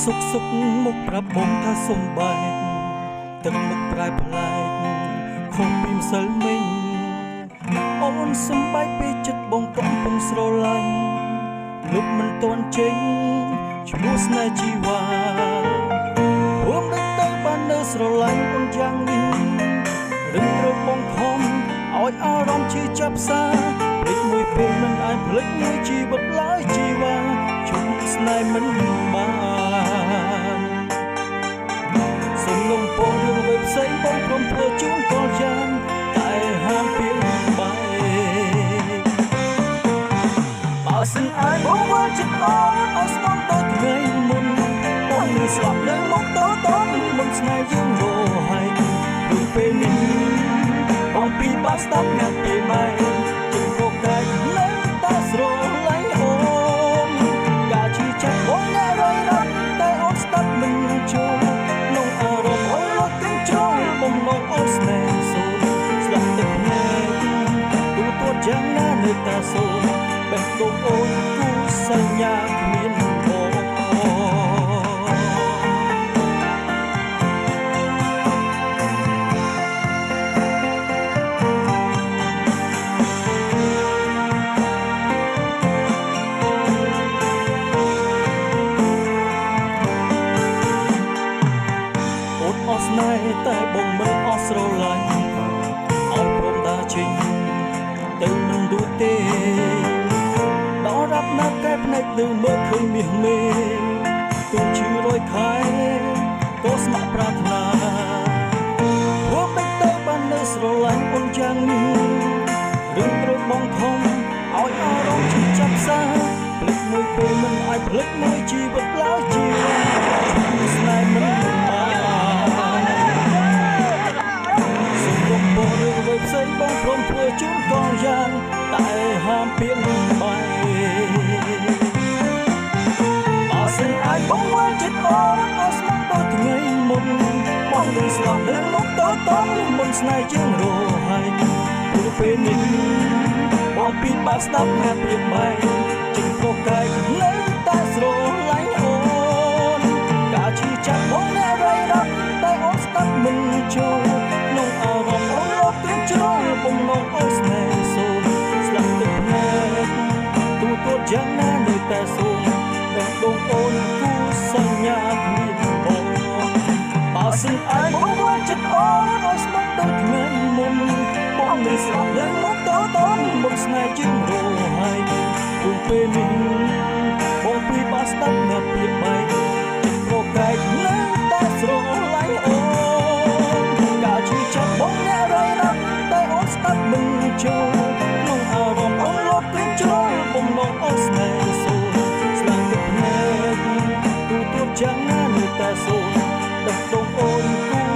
សុកសុកមុខប្រាប់បងថាសុំបែកទឹកមុខប្រែប្លែកខុសពីម្សិលមិញអូនសុំបែកពីចិត្តបងកំពុងស្រឡាញ់លុបមិនទាន់ចេញឈ្មោះស្នេហ៍ជីវ៉ារួមដូចទៅបាននៅស្រឡាញ់អូនយ៉ាងនេះរឹងត្រូវបងខំឲ្យអារម្មណ៍ឈឺចាប់សាភ្លេចមួយពេលមិនអាចភ្លេចមួយជីវិតឡើយជីវ៉ាឈប់ស្នេហ៍មិនបានសុំលំពងរឿងអ្វីផ្សេងបងព្រមធ្វើជូនកលយ៉ាងតែហាមពីបែកបើសិនអាចបងវាចិត្តអូនឲ្យស្មោះដូចថ្ងៃមុនបងនឹងស្លាប់នៅមុខតតមុនស្នេហ៍យើងរហែកព្រោះពេលនេះបងពីបាក់ស្ដាប់អ្នកពីបែកជិះរកតែនៅតែស្រឡាញ់អូនការជឿចាប់បងអ្នករយរត់តែអូនស្ដាប់មិនចូលក្នុងអារម្មណ៍អូនលត់ទាំងជ្រុងបំណងអូនស្នេហ៍សូនស្លាប់ទឹកភ្នែកទូទួតយ៉ាងណានៅតែសូនបេះដូងអូនគូសញ្ញាគ្មានបងអស់ស្នេហ៍តែបងមិនអស់ស្រឡាញ់ឲ្យព្រមដើរចេញទៅមិនរួចទេដល់រាប់ណាកែភ្នែកទៅមើលឃើញមាសមេទូឈឺរយខែក៏ស្ម័គ្រប្រាថ្នារួមដូចទៅបាននៅស្រឡាញ់អូនយ៉ាងនេះរឿងត្រូវបងខំឲ្យអារម្មណ៍ឈឺចាប់សាភ្លេចមួយពេលមិនអាចភ្លេចមួយជីវិតឡើយជីវិតស្នេហ៍មិនផ្សេងបងព្រមធ្វើជូនកលយ៉ាងតែហាមពៀនបែកបើសិនអាចបងវាចិត្តអូនឲ្យស្មោះដូចថ្ងៃមុនបងនឹងស្លាប់នឹងមុខតតមុនស្នេហ៍យើងរហែកព្រោះពេលនេះបងពីបាក់ស្ដាប់អ្នកពីបែកជិះប្រកែកនៅតែស្រឡាញ់អូនការឈឺចាប់បងអ្នករៃរត់តែអូនស្ដាប់មិនចូលក្នុងអារម្មណ៍អូនលត់ទាំងជ្រុងបំណងអូនស្នេហ៍សូនស្លាប់ទឹកភ្នែកទូទួតយ៉ាងណានៅតែសូនបេះដូងអូនគូសញ្ញាគ្មានបងបើសិនអាចបងវាចិត្តអូនឲ្យស្មោះដូចថ្ងៃមុនបងនឹងស្លាប់នៅមុខតតមុនស្នេហ៍យើងរហែកព្រោះពេលនេះបងពីបាក់ស្ដាប់អ្នកពីបែកចិត្តប្រកែកនៅតែស្រឡាញ់អូនការជឿចាប់បងអ្នករៃរត់តែអូនស្ដាប់មិនចូលក្នុងអារម្មណ៍អូនលត់ទាំងជ្រុងបំណងអូនស្នេហ៍សូនស្លាប់ទឹកភ្នែកទូទួតយ៉ាងណានៅតែសូនបេះដូងអូនគូ